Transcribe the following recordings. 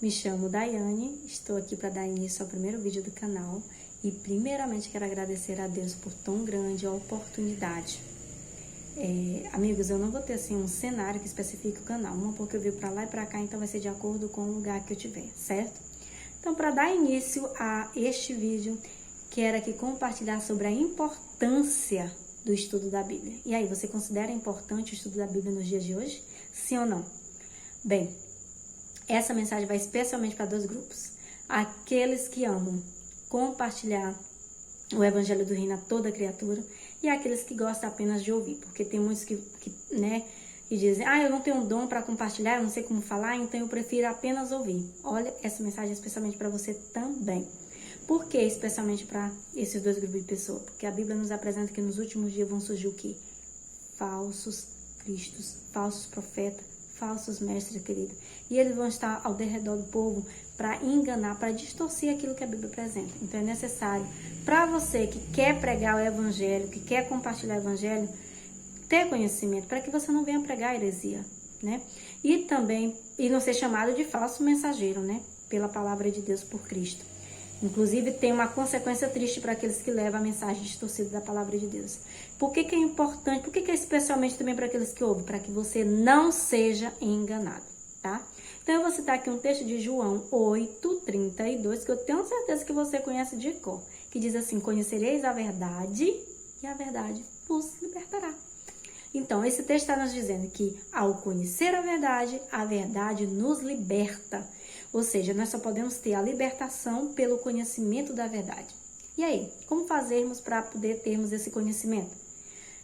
Me chamo Daiane, estou aqui para dar início ao primeiro vídeo do canal e primeiramente quero agradecer a Deus por tão grande oportunidade. Amigos, eu não vou ter assim um cenário que especifique o canal, uma porque eu vim para lá e para cá, então vai ser de acordo com o lugar que eu tiver, certo? Então, para dar início a este vídeo, quero aqui compartilhar sobre a importância do estudo da Bíblia. E aí, você considera importante o estudo da Bíblia nos dias de hoje? Sim ou não? Bem, essa mensagem vai especialmente para dois grupos. Aqueles que amam compartilhar o Evangelho do Reino a toda criatura e aqueles que gostam apenas de ouvir. Porque tem muitos que dizem, eu não tenho um dom para compartilhar, eu não sei como falar, então eu prefiro apenas ouvir. Olha, essa mensagem é especialmente para você também. Por que especialmente para esses dois grupos de pessoas? Porque a Bíblia nos apresenta que nos últimos dias vão surgir o quê? Falsos cristos, falsos profetas, falsos mestres, querido. E eles vão estar ao redor do povo para enganar, para distorcer aquilo que a Bíblia apresenta. Então é necessário, para você que quer pregar o Evangelho, que quer compartilhar o Evangelho, ter conhecimento, para que você não venha pregar heresia, né? E também, não ser chamado de falso mensageiro, né? Pela palavra de Deus por Cristo. Inclusive, tem uma consequência triste para aqueles que levam a mensagem distorcida da palavra de Deus. Por que é importante? Por que é especialmente também para aqueles que ouvem? Para que você não seja enganado, tá? Então, eu vou citar aqui um texto de João 8:32, que eu tenho certeza que você conhece de cor, que diz assim, conhecereis a verdade e a verdade vos libertará. Então, esse texto está nos dizendo que ao conhecer a verdade nos liberta. Ou seja, nós só podemos ter a libertação pelo conhecimento da verdade. E aí, como fazermos para poder termos esse conhecimento?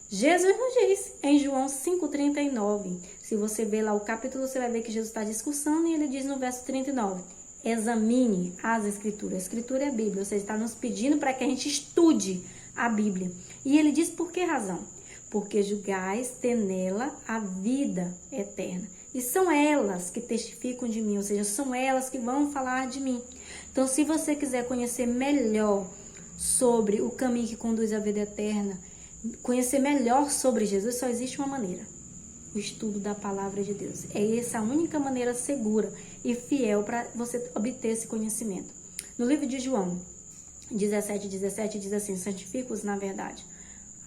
Jesus nos diz em João 5:39. Se você ver lá o capítulo, você vai ver que Jesus está discursando e ele diz no verso 39. Examine as escrituras. A escritura é a Bíblia, ou seja, está nos pedindo para que a gente estude a Bíblia. E ele diz por que razão? Porque julgais ter nela a vida eterna. E são elas que testificam de mim, ou seja, são elas que vão falar de mim. Então, se você quiser conhecer melhor sobre o caminho que conduz à vida eterna, conhecer melhor sobre Jesus, só existe uma maneira: o estudo da palavra de Deus. É essa a única maneira segura e fiel para você obter esse conhecimento. No livro de João 17:17 diz assim, santifica-os na verdade.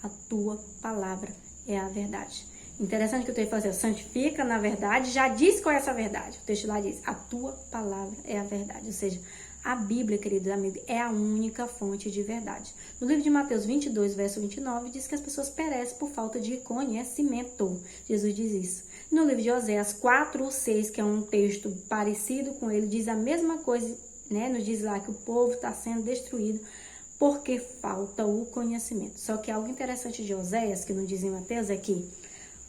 A tua palavra é a verdade. Interessante que o texto fala assim, santifica na verdade, já diz qual é essa verdade. O texto lá diz, a tua palavra é a verdade. Ou seja, a Bíblia, queridos amigos, é a única fonte de verdade. No livro de Mateus 22, verso 29, diz que as pessoas perecem por falta de conhecimento. Jesus diz isso. No livro de Oséias 4:6, que é um texto parecido com ele, diz a mesma coisa, né? Nos diz lá que o povo está sendo destruído porque falta o conhecimento. Só que algo interessante de Oséias, que não diz em Mateus, é que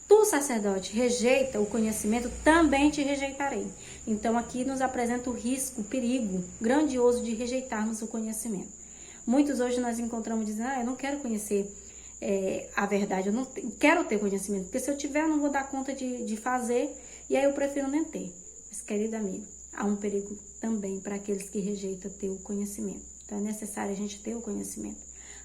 tu, sacerdote, rejeita o conhecimento, também te rejeitarei. Então, aqui nos apresenta o risco, o perigo grandioso de rejeitarmos o conhecimento. Muitos hoje nós encontramos dizendo, eu não quero conhecer a verdade, eu não quero ter conhecimento, porque se eu tiver, eu não vou dar conta de fazer, e aí eu prefiro nem ter. Mas, querido amigo, há um perigo também para aqueles que rejeitam ter o conhecimento. Então, é necessário a gente ter o conhecimento.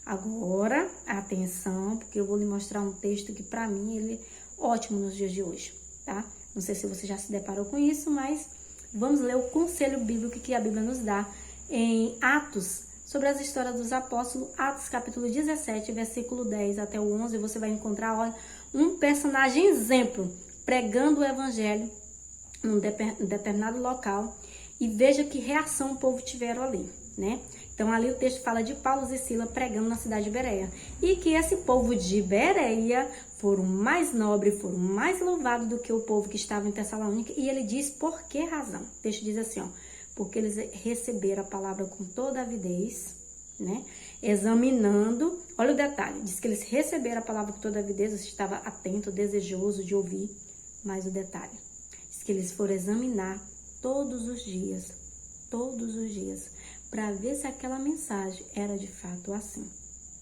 Agora, atenção, porque eu vou lhe mostrar um texto que, para mim, ele é ótimo nos dias de hoje, tá? Não sei se você já se deparou com isso, mas vamos ler o conselho bíblico que a Bíblia nos dá em Atos, sobre as histórias dos apóstolos, Atos capítulo 17, versículo 10 até o 11, você vai encontrar, olha, um personagem exemplo, pregando o evangelho em um determinado local, e veja que reação o povo tiveram ali, né? Então, ali o texto fala de Paulo e Sila pregando na cidade de Bereia. E que esse povo de Bereia foram mais nobres, foram mais louvados do que o povo que estava em Tessalônica. E ele diz por que razão. O texto diz assim, porque eles receberam a palavra com toda avidez, né? Examinando, olha o detalhe, diz que eles receberam a palavra com toda avidez, você estava atento, desejoso de ouvir. Mas o detalhe, diz que eles foram examinar todos os dias, para ver se aquela mensagem era de fato assim,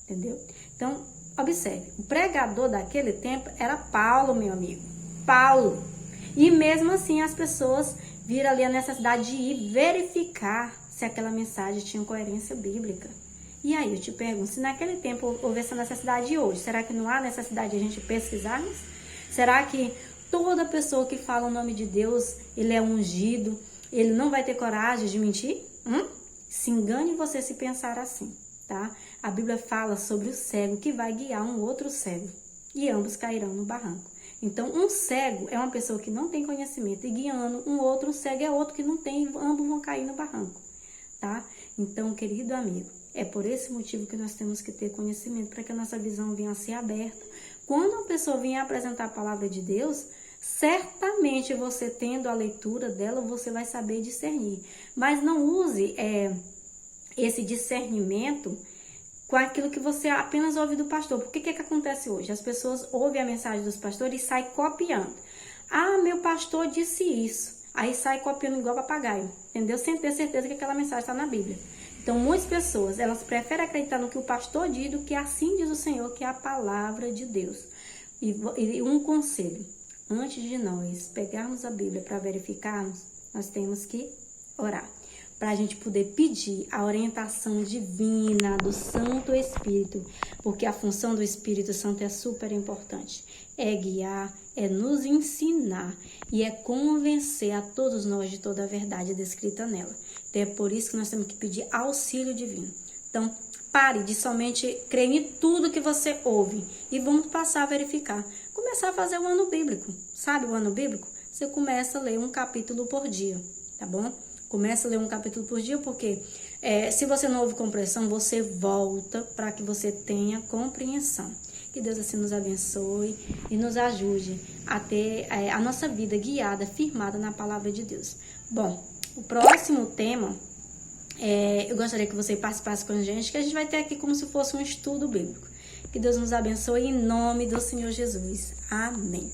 entendeu? Então, observe, o pregador daquele tempo era Paulo, meu amigo, Paulo. E mesmo assim as pessoas viram ali a necessidade de ir verificar se aquela mensagem tinha coerência bíblica. E aí eu te pergunto, se naquele tempo houve essa necessidade e hoje, será que não há necessidade de a gente pesquisarmos? Será que toda pessoa que fala o nome de Deus, ele é ungido, ele não vai ter coragem de mentir? Se engane você se pensar assim, tá? A Bíblia fala sobre o cego que vai guiar um outro cego e ambos cairão no barranco. Então, um cego é uma pessoa que não tem conhecimento e guiando um outro cego é outro que não tem, ambos vão cair no barranco, tá? Então, querido amigo, é por esse motivo que nós temos que ter conhecimento para que a nossa visão venha a ser aberta. Quando uma pessoa vier apresentar a palavra de Deus, certamente você tendo a leitura dela, você vai saber discernir. Mas não use esse discernimento com aquilo que você apenas ouve do pastor. Porque o que acontece hoje? As pessoas ouvem a mensagem dos pastores e saem copiando. Ah, meu pastor disse isso. Aí sai copiando igual papagaio, entendeu? Sem ter certeza que aquela mensagem está na Bíblia. Então, muitas pessoas, elas preferem acreditar no que o pastor diz do que assim diz o Senhor, que é a palavra de Deus. E um conselho, antes de nós pegarmos a Bíblia para verificarmos, nós temos que orar, para a gente poder pedir a orientação divina do Santo Espírito, porque a função do Espírito Santo é super importante, é guiar, é nos ensinar e é convencer a todos nós de toda a verdade descrita nela. Então é por isso que nós temos que pedir auxílio divino. Então, pare de somente crer em tudo que você ouve e vamos passar a verificar. Começar a fazer o ano bíblico. Sabe o ano bíblico? Você começa a ler um capítulo por dia, tá bom? Começa a ler um capítulo por dia, porque se você não ouve compreensão, você volta para que você tenha compreensão. Que Deus assim nos abençoe e nos ajude a ter a nossa vida guiada, firmada na palavra de Deus. Bom, o próximo tema, eu gostaria que você participasse com a gente, que a gente vai ter aqui como se fosse um estudo bíblico. Que Deus nos abençoe em nome do Senhor Jesus. Amém.